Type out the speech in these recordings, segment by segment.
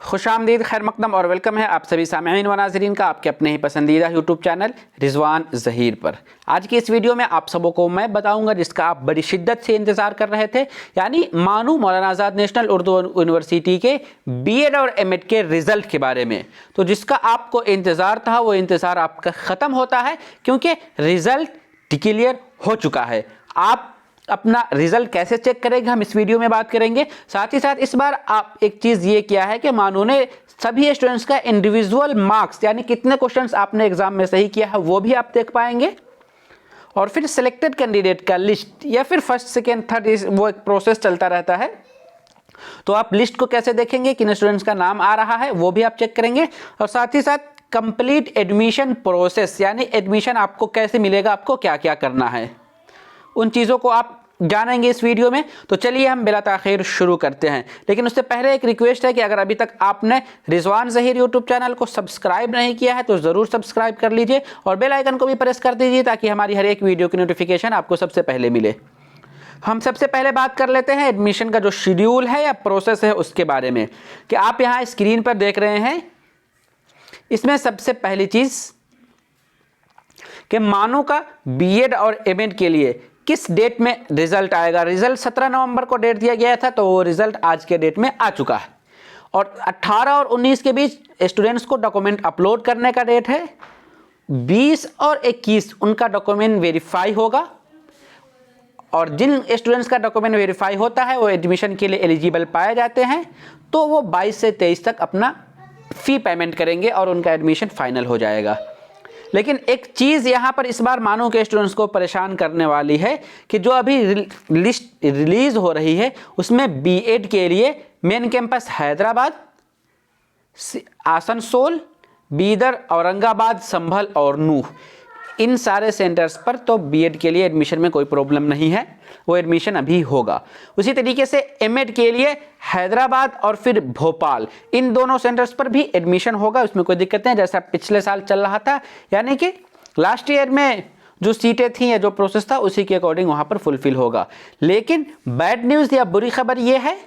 खुशामदीद, खैर मकदम और वेलकम है आप सभी सामईन व नाज़रीन का आपके अपने ही पसंदीदा यूट्यूब चैनल रिजवान ज़हीर पर। आज की इस वीडियो में आप सबों को मैं बताऊंगा जिसका आप बड़ी शिद्दत से इंतज़ार कर रहे थे, यानी मानू मौलाना आज़ाद नेशनल उर्दू यूनिवर्सिटी के बीएड और एमएड के रिज़ल्ट के बारे में। तो जिसका आपको इंतज़ार था वो इंतज़ार आपका ख़त्म होता है, क्योंकि रिज़ल्ट डिक्लेयर हो चुका है। आप अपना रिजल्ट कैसे चेक करेंगे हम इस वीडियो में बात करेंगे। साथ ही साथ इस बार आप एक चीज़ ये किया है कि मानू ने सभी स्टूडेंट्स का इंडिविजुअल मार्क्स, यानी कितने क्वेश्चंस आपने एग्जाम में सही किया है वो भी आप देख पाएंगे। और फिर सिलेक्टेड कैंडिडेट का लिस्ट या फिर फर्स्ट सेकेंड थर्ड वो एक प्रोसेस चलता रहता है, तो आप लिस्ट को कैसे देखेंगे, किन स्टूडेंट्स का नाम आ रहा है वो भी आप चेक करेंगे। और साथ ही साथ कंप्लीट एडमिशन प्रोसेस, यानी एडमिशन आपको कैसे मिलेगा, आपको क्या क्या करना है, उन चीज़ों को आप जानेंगे इस वीडियो में। तो चलिए हम बिला ताख़ीर शुरू करते हैं। लेकिन उससे पहले एक रिक्वेस्ट है कि अगर अभी तक आपने रिजवान ज़हीर यूट्यूब चैनल को सब्सक्राइब नहीं किया है तो ज़रूर सब्सक्राइब कर लीजिए और बेल आइकन को भी प्रेस कर दीजिए ताकि हमारी हर एक वीडियो की नोटिफिकेशन आपको सबसे पहले मिले। हम सबसे पहले बात कर लेते हैं एडमिशन का जो शेड्यूल है या प्रोसेस है उसके बारे में, कि आप यहाँ स्क्रीन पर देख रहे हैं। इसमें सबसे पहली चीज़ कि मानू का बीएड और एमएड के लिए किस डेट में रिजल्ट आएगा। रिजल्ट 17 नवंबर को डेट दिया गया था, तो वो रिजल्ट आज के डेट में आ चुका है। और 18 और 19 के बीच स्टूडेंट्स को डॉक्यूमेंट अपलोड करने का डेट है। 20 और 21 उनका डॉक्यूमेंट वेरीफाई होगा, और जिन स्टूडेंट्स का डॉक्यूमेंट वेरीफाई होता है वो एडमिशन के लिए एलिजिबल पाए जाते हैं, तो वो 22 से 23 तक अपना फ़ी पेमेंट करेंगे और उनका एडमिशन फाइनल हो जाएगा। लेकिन एक चीज़ यहाँ पर इस बार मानू के स्टूडेंट्स को परेशान करने वाली है कि जो अभी लिस्ट रिलीज़ हो रही है उसमें बीएड के लिए मेन कैंपस हैदराबाद, आसनसोल, बीदर, औरंगाबाद, संभल और नूह, इन सारे सेंटर्स पर तो बीएड के लिए एडमिशन में कोई प्रॉब्लम नहीं है, वो एडमिशन अभी होगा। उसी तरीके से एमएड के लिए हैदराबाद और फिर भोपाल, इन दोनों सेंटर्स पर भी एडमिशन होगा, उसमें कोई दिक्कत नहीं, जैसा पिछले साल चल रहा था। यानी कि लास्ट ईयर में जो सीटें थी या जो प्रोसेस था उसी के अकॉर्डिंग वहाँ पर फुलफिल होगा। लेकिन बैड न्यूज़ या बुरी खबर ये है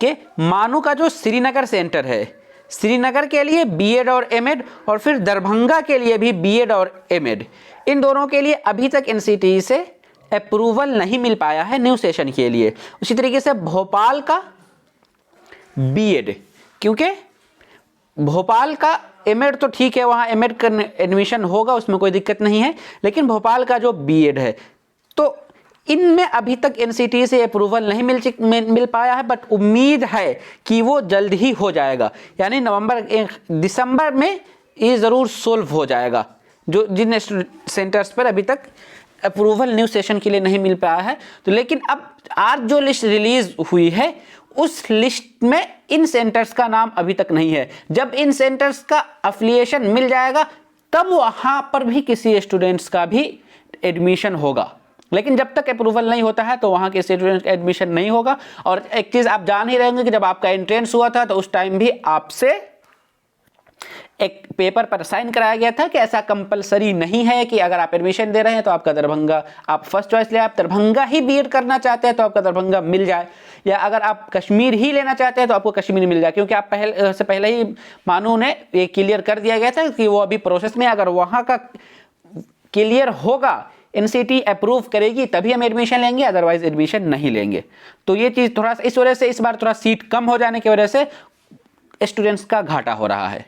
कि मानू का जो श्रीनगर सेंटर है, श्रीनगर के लिए बीएड और एमएड, और फिर दरभंगा के लिए भी बीएड और एमएड, इन दोनों के लिए अभी तक एनसीटीई से अप्रूवल नहीं मिल पाया है न्यू सेशन के लिए। उसी तरीके से भोपाल का बीएड, क्योंकि भोपाल का एमएड तो ठीक है, वहाँ एमएड का एडमिशन होगा, उसमें कोई दिक्कत नहीं है। लेकिन भोपाल का जो बीएड है तो इनमें अभी तक एनसीटीई से अप्रूवल नहीं मिल पाया है, बट उम्मीद है कि वो जल्द ही हो जाएगा, यानी दिसंबर में ये ज़रूर सोल्व हो जाएगा। जो जिन सेंटर्स पर अभी तक अप्रूवल न्यू सेशन के लिए नहीं मिल पाया है, तो लेकिन अब आज जो लिस्ट रिलीज़ हुई है उस लिस्ट में इन सेंटर्स का नाम अभी तक नहीं है। जब इन सेंटर्स का अफिलिएशन मिल जाएगा तब वहाँ पर भी किसी स्टूडेंट्स का भी एडमिशन होगा। लेकिन जब तक अप्रूवल नहीं होता है तो वहाँ के स्टूडेंट का एडमिशन नहीं होगा। और एक चीज़ आप जान ही रहे होंगे कि जब आपका एंट्रेंस हुआ था तो उस टाइम भी आपसे एक पेपर पर साइन कराया गया था कि ऐसा कंपलसरी नहीं है कि अगर आप एडमिशन दे रहे हैं तो आपका दरभंगा, आप फर्स्ट चॉइस ले, आप दरभंगा ही बीएड करना चाहते हैं तो आपका दरभंगा मिल जाए, या अगर आप कश्मीर ही लेना चाहते हैं तो आपको कश्मीर मिल जाए। क्योंकि आप पहले ही मानू ने ये क्लियर कर दिया गया था कि वो अभी प्रोसेस में, अगर वहाँ का क्लियर होगा, एनसीटी अप्रूव करेगी तभी हम एडमिशन लेंगे, अदरवाइज एडमिशन नहीं लेंगे। तो ये चीज़ थोड़ा सा इस वजह से इस बार थोड़ा सीट कम हो जाने की वजह से स्टूडेंट्स का घाटा हो रहा है।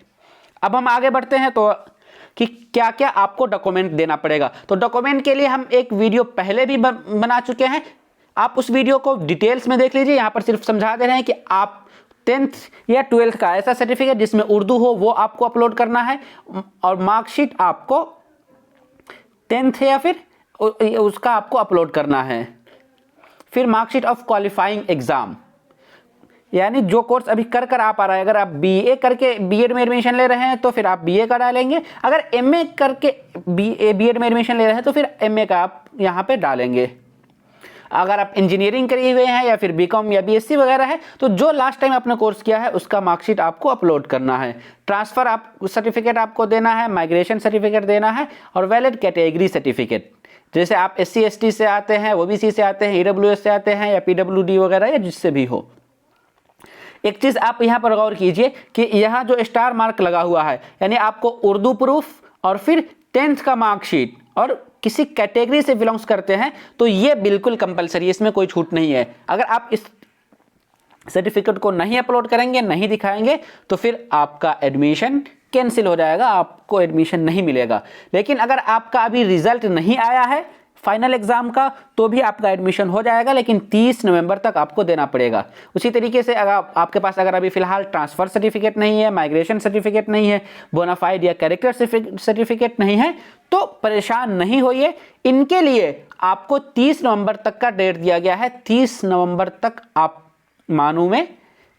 अब हम आगे बढ़ते हैं तो कि क्या क्या आपको डॉक्यूमेंट देना पड़ेगा। तो डॉक्यूमेंट के लिए हम एक वीडियो पहले भी बना चुके हैं, आप उस वीडियो को डिटेल्स में देख लीजिए। यहाँ पर सिर्फ समझा दे रहे हैं कि आप 10th या 12th का ऐसा सर्टिफिकेट जिसमें उर्दू हो वो आपको अपलोड करना है, और मार्कशीट आपको 10th या फिर उसका आपको अपलोड करना है। फिर मार्कशीट ऑफ क्वालिफाइंग एग्ज़ाम, यानी जो कोर्स अभी कर आप आ रहा है, अगर आप बीए करके बीएड में एडमिशन ले रहे हैं तो फिर आप बीए का डालेंगे, अगर एमए करके बीएड में एडमिशन ले रहे हैं तो फिर एमए का आप यहाँ पे डालेंगे। अगर आप इंजीनियरिंग करे हुए हैं या फिर बीकॉम या बीएससी वगैरह है तो जो लास्ट टाइम आपने कोर्स किया है उसका मार्कशीट आपको अपलोड करना है। ट्रांसफ़र आप सर्टिफिकेट आपको देना है, माइग्रेशन सर्टिफिकेट देना है, और वैलिड कैटेगरी सर्टिफिकेट, जैसे आप SC ST से आते हैं, OBC से आते हैं, EWS से आते हैं, या PWD वगैरह या जिससे भी हो। एक चीज़ आप यहाँ पर गौर कीजिए कि यहाँ जो स्टार मार्क लगा हुआ है, यानी आपको उर्दू प्रूफ और फिर 10th का मार्कशीट और किसी कैटेगरी से बिलोंग्स करते हैं तो ये बिल्कुल कंपलसरी है, इसमें कोई छूट नहीं है। अगर आप इस सर्टिफिकेट को नहीं अपलोड करेंगे, नहीं दिखाएंगे, तो फिर आपका एडमिशन कैंसिल हो जाएगा, आपको एडमिशन नहीं मिलेगा। लेकिन अगर आपका अभी रिजल्ट नहीं आया है फाइनल एग्जाम का, तो भी आपका एडमिशन हो जाएगा, लेकिन 30 नवंबर तक आपको देना पड़ेगा। उसी तरीके से अगर आपके पास अगर अभी फिलहाल ट्रांसफ़र सर्टिफिकेट नहीं है, माइग्रेशन सर्टिफिकेट नहीं है, बोनाफाइड या कैरेक्टर सर्टिफिकेट नहीं है, तो परेशान नहीं होइए। इनके लिए आपको 30 नवंबर तक का डेट दिया गया है। 30 नवंबर तक आप मानू में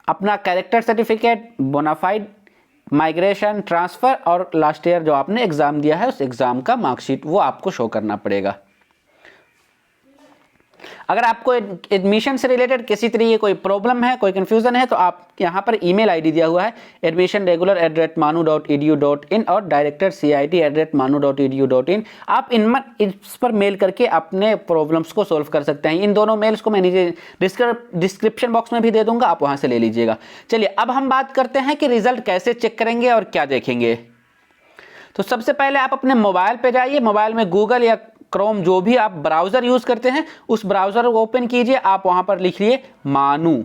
अपना character certificate, bonafide, migration, transfer और लास्ट ईयर जो आपने एग्ज़ाम दिया है उस एग्ज़ाम का मार्कशीट वो आपको शो करना पड़ेगा। अगर आपको एडमिशन से रिलेटेड किसी तरीके कोई प्रॉब्लम है, कोई कन्फ्यूज़न है, तो आप यहाँ पर ईमेल आईडी दिया हुआ है admissionregular@manu.edu.in और directorcit@manu.edu.in। आप इस पर मेल करके अपने प्रॉब्लम्स को सॉल्व कर सकते हैं। इन दोनों मेल्स को मैं नीचे डिस्क्रिप्शन बॉक्स में भी दे दूंगा, आप वहाँ से ले लीजिएगा। चलिए अब हम बात करते हैं कि रिजल्ट कैसे चेक करेंगे और क्या देखेंगे। तो सबसे पहले आप अपने मोबाइल पे जाइए, मोबाइल में गूगल या क्रोम जो भी आप ब्राउज़र यूज़ करते हैं उस ब्राउज़र को ओपन कीजिए। आप वहाँ पर लिखिए मानू,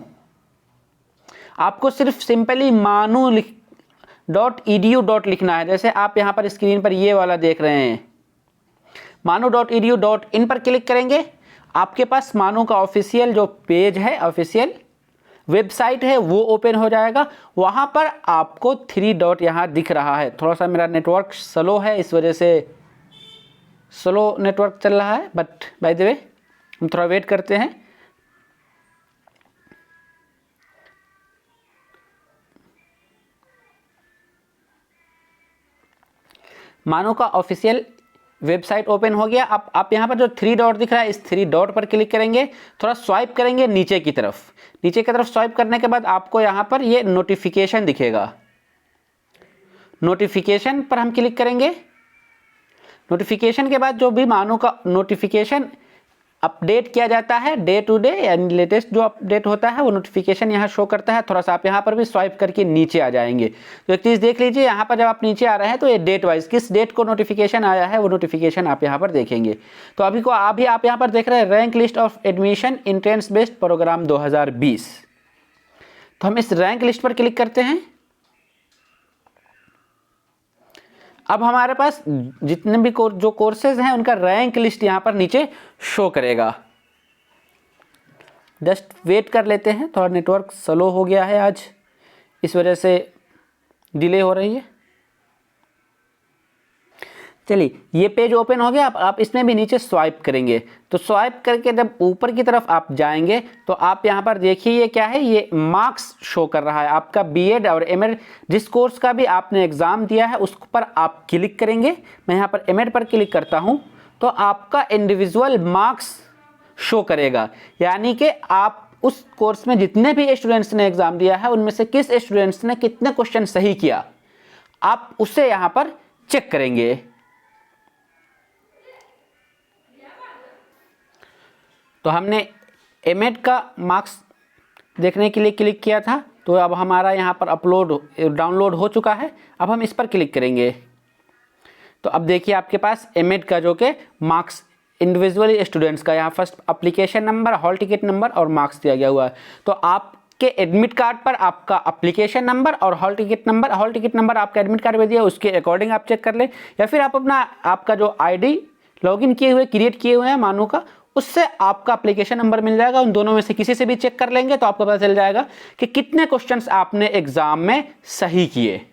आपको सिर्फ सिंपली manu.edu. लिखना है। जैसे आप यहाँ पर स्क्रीन पर ये वाला देख रहे हैं, manu.edu.in पर क्लिक करेंगे। आपके पास मानू का ऑफिशियल जो पेज है, ऑफिशियल वेबसाइट है, वो ओपन हो जाएगा। वहाँ पर आपको 3 डॉट यहाँ दिख रहा है। थोड़ा सा मेरा नेटवर्क स्लो है, इस वजह से स्लो नेटवर्क चल रहा है, बट बाय द वे हम थोड़ा वेट करते हैं। मानो का ऑफिशियल वेबसाइट ओपन हो गया। आप यहाँ पर जो 3 डॉट दिख रहा है, इस 3 डॉट पर क्लिक करेंगे, थोड़ा स्वाइप करेंगे नीचे की तरफ। नीचे की तरफ स्वाइप करने के बाद आपको यहाँ पर ये नोटिफिकेशन दिखेगा। नोटिफिकेशन पर हम क्लिक करेंगे। नोटिफिकेशन के बाद जो भी मानो का नोटिफिकेशन अपडेट किया जाता है डे टू डे, यानी लेटेस्ट जो अपडेट होता है वो नोटिफिकेशन यहाँ शो करता है। थोड़ा सा आप यहाँ पर भी स्वाइप करके नीचे आ जाएंगे। तो एक चीज़ देख लीजिए, यहाँ पर जब आप नीचे आ रहे हैं तो ये डेट वाइज किस डेट को नोटिफिकेशन आया है वो नोटिफिकेशन आप यहाँ पर देखेंगे। तो अभी आप यहाँ पर देख रहे हैं rank list of admission entrance based program 2020। तो हम इस रैंक लिस्ट पर क्लिक करते हैं। अब हमारे पास जितने भी जो कोर्सेज हैं उनका रैंक लिस्ट यहाँ पर नीचे शो करेगा। जस्ट वेट कर लेते हैं, थोड़ा नेटवर्क स्लो हो गया है आज, इस वजह से डिले हो रही है। चलिए ये पेज ओपन हो गया। आप इसमें भी नीचे स्वाइप करेंगे। तो स्वाइप करके जब ऊपर की तरफ आप जाएंगे तो आप यहाँ पर देखिए ये क्या है, ये मार्क्स शो कर रहा है आपका बीएड और एमएड जिस कोर्स का भी आपने एग्ज़ाम दिया है उस पर आप क्लिक करेंगे। मैं यहाँ पर एमएड पर क्लिक करता हूँ तो आपका इंडिविजुअल मार्क्स शो करेगा, यानी कि आप उस कोर्स में जितने भी स्टूडेंट्स ने एग्ज़ाम दिया है उनमें से किस स्टूडेंट्स ने कितने क्वेश्चन सही किया, आप उसे यहाँ पर चेक करेंगे। तो हमने एमएड का मार्क्स देखने के लिए क्लिक किया था, तो अब हमारा यहाँ पर डाउनलोड हो चुका है। अब हम इस पर क्लिक करेंगे तो अब देखिए आपके पास एमएड का जो कि मार्क्स इंडिविजुअली स्टूडेंट्स का यहाँ first application number, hall ticket number और मार्क्स दिया गया हुआ है। तो आपके एडमिट कार्ड पर आपका एप्लीकेशन नंबर और हॉल टिकट नंबर आपका एडमिट कार्ड में दिया, उसके अकॉर्डिंग आप चेक कर लें, या फिर आप आपका जो आईडी लॉगिन किए हुए क्रिएट किए हुए हैं मानो का, उससे आपका एप्लीकेशन नंबर मिल जाएगा। उन दोनों में से किसी से भी चेक कर लेंगे तो आपको पता चल जाएगा कि कितने क्वेश्चंस आपने एग्जाम में सही किए।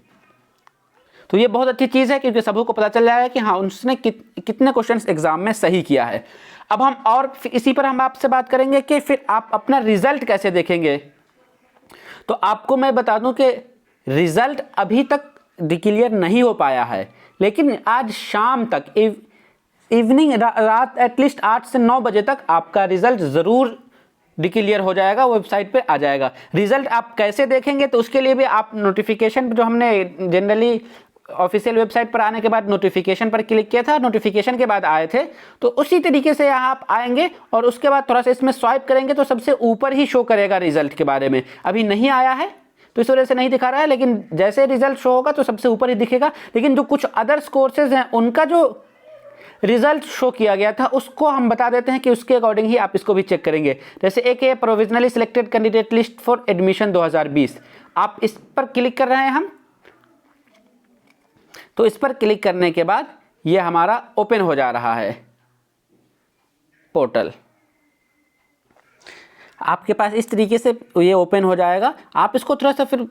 तो ये बहुत अच्छी चीज़ है क्योंकि सबको पता चल जाएगा कि हाँ उसने कितने क्वेश्चंस एग्जाम में सही किया है। अब हम और इसी पर हम आपसे बात करेंगे कि फिर आप अपना रिजल्ट कैसे देखेंगे। तो आपको मैं बता दूं कि रिजल्ट अभी तक डिक्लेयर नहीं हो पाया है, लेकिन आज शाम तक इवनिंग रात एटलीस्ट 8 से 9 बजे तक आपका रिजल्ट ज़रूर डिक्लेयर हो जाएगा, वेबसाइट पे आ जाएगा। रिजल्ट आप कैसे देखेंगे तो उसके लिए भी आप नोटिफिकेशन जो हमने जनरली ऑफिशियल वेबसाइट पर आने के बाद नोटिफिकेशन पर क्लिक किया था, नोटिफिकेशन के बाद आए थे, तो उसी तरीके से यहाँ आप आएंगे और उसके बाद थोड़ा सा इसमें स्वाइप करेंगे तो सबसे ऊपर ही शो करेगा रिजल्ट के बारे में। अभी नहीं आया है तो इस वजह से नहीं दिखा रहा है, लेकिन जैसे रिजल्ट शो होगा तो सबसे ऊपर ही दिखेगा। लेकिन जो कुछ अदर्स कोर्सेज हैं उनका जो रिजल्ट शो किया गया था उसको हम बता देते हैं कि उसके अकॉर्डिंग ही आप इसको भी चेक करेंगे। जैसे एक है provisionally selected candidate list for admission 2020, आप इस पर क्लिक कर रहे हैं हम, तो इस पर क्लिक करने के बाद ये हमारा ओपन हो जा रहा है पोर्टल। आपके पास इस तरीके से ये ओपन हो जाएगा। आप इसको थोड़ा सा फिर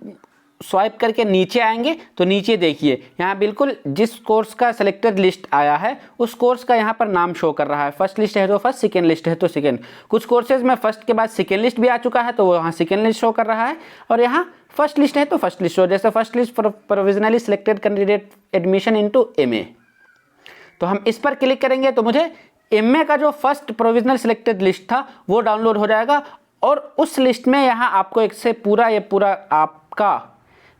स्वाइप करके नीचे आएंगे तो नीचे देखिए यहाँ बिल्कुल जिस कोर्स का सिलेक्टेड लिस्ट आया है उस कोर्स का यहाँ पर नाम शो कर रहा है। फर्स्ट लिस्ट है तो फर्स्ट, सेकेंड लिस्ट है तो सेकेंड। कुछ कोर्सेज में फर्स्ट के बाद सेकेंड लिस्ट भी आ चुका है तो वो यहाँ सेकेंड लिस्ट शो कर रहा है, और यहाँ फर्स्ट लिस्ट है तो फर्स्ट लिस्ट शो, जैसे first list provisionally selected candidate admission into MA. तो हम इस पर क्लिक करेंगे तो मुझे एमए का जो फर्स्ट प्रोविजनल सिलेक्टेड लिस्ट था वो डाउनलोड हो जाएगा, और उस लिस्ट में यहाँ आपको एक से पूरा आपका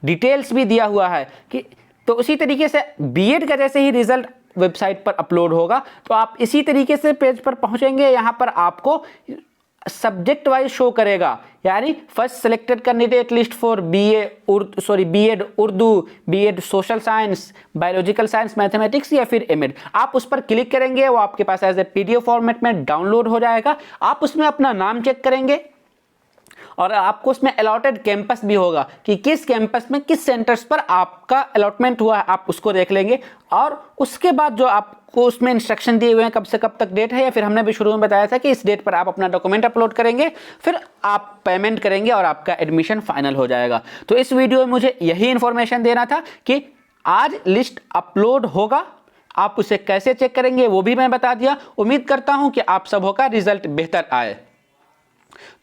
डिटेल्स भी दिया हुआ है कि, तो उसी तरीके से बीएड का जैसे ही रिजल्ट वेबसाइट पर अपलोड होगा तो आप इसी तरीके से पेज पर पहुंचेंगे। यहाँ पर आपको सब्जेक्ट वाइज शो करेगा, यानी first selected candidate list for BEd Urdu, BEd social science, biological science, mathematics या फिर एमएड। आप उस पर क्लिक करेंगे, वो आपके पास एज ए पीडीएफ फॉर्मेट में डाउनलोड हो जाएगा। आप उसमें अपना नाम चेक करेंगे और आपको उसमें अलॉटेड कैंपस भी होगा कि किस कैंपस में किस सेंटर्स पर आपका अलॉटमेंट हुआ है, आप उसको देख लेंगे। और उसके बाद जो आपको उसमें इंस्ट्रक्शन दिए हुए हैं कब से कब तक डेट है, या फिर हमने भी शुरू में बताया था कि इस डेट पर आप अपना डॉक्यूमेंट अपलोड करेंगे, फिर आप पेमेंट करेंगे और आपका एडमिशन फाइनल हो जाएगा। तो इस वीडियो में मुझे यही इन्फॉर्मेशन देना था कि आज लिस्ट अपलोड होगा, आप उसे कैसे चेक करेंगे वो भी मैं बता दिया। उम्मीद करता हूँ कि आप सबों का रिजल्ट बेहतर आए।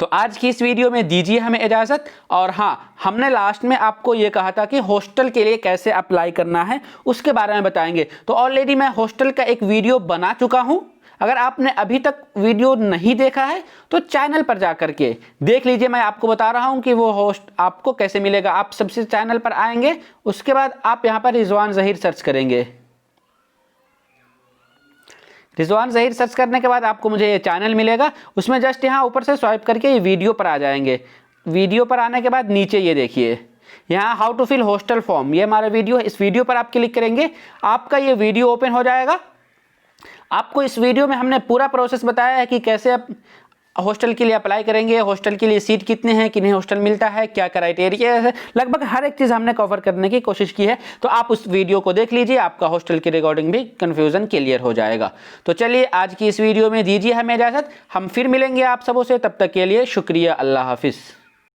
तो आज की इस वीडियो में दीजिए हमें इजाज़त। और हाँ, हमने लास्ट में आपको ये कहा था कि हॉस्टल के लिए कैसे अप्लाई करना है उसके बारे में बताएंगे। तो ऑलरेडी मैं हॉस्टल का एक वीडियो बना चुका हूँ। अगर आपने अभी तक वीडियो नहीं देखा है तो चैनल पर जा करके देख लीजिए। मैं आपको बता रहा हूँ कि वो होस्ट आपको कैसे मिलेगा। आप सबसे चैनल पर आएंगे, उसके बाद आप यहाँ पर रिजवान ज़हीर सर्च करेंगे। रिजवान ज़हीर सर्च करने के बाद आपको मुझे ये चैनल मिलेगा, उसमें जस्ट यहाँ ऊपर से स्वाइप करके ये वीडियो पर आ जाएंगे। वीडियो पर आने के बाद नीचे ये देखिए यहाँ how to fill hostel form, ये हमारा वीडियो है। इस वीडियो पर आप क्लिक करेंगे, आपका ये वीडियो ओपन हो जाएगा। आपको इस वीडियो में हमने पूरा प्रोसेस बताया है कि कैसे आप हॉस्टल के लिए अप्लाई करेंगे, हॉस्टल के लिए सीट कितने हैं, किन्हें हॉस्टल मिलता है, क्या क्राइटेरिया है, लगभग हर एक चीज़ हमने कवर करने की कोशिश की है। तो आप उस वीडियो को देख लीजिए, आपका हॉस्टल की रिकॉर्डिंग भी कन्फ्यूज़न क्लियर हो जाएगा। तो चलिए आज की इस वीडियो में दीजिए हमें इजाज़त, हम फिर मिलेंगे आप सबों से, तब तक के लिए शुक्रिया, अल्लाह हाफिज़।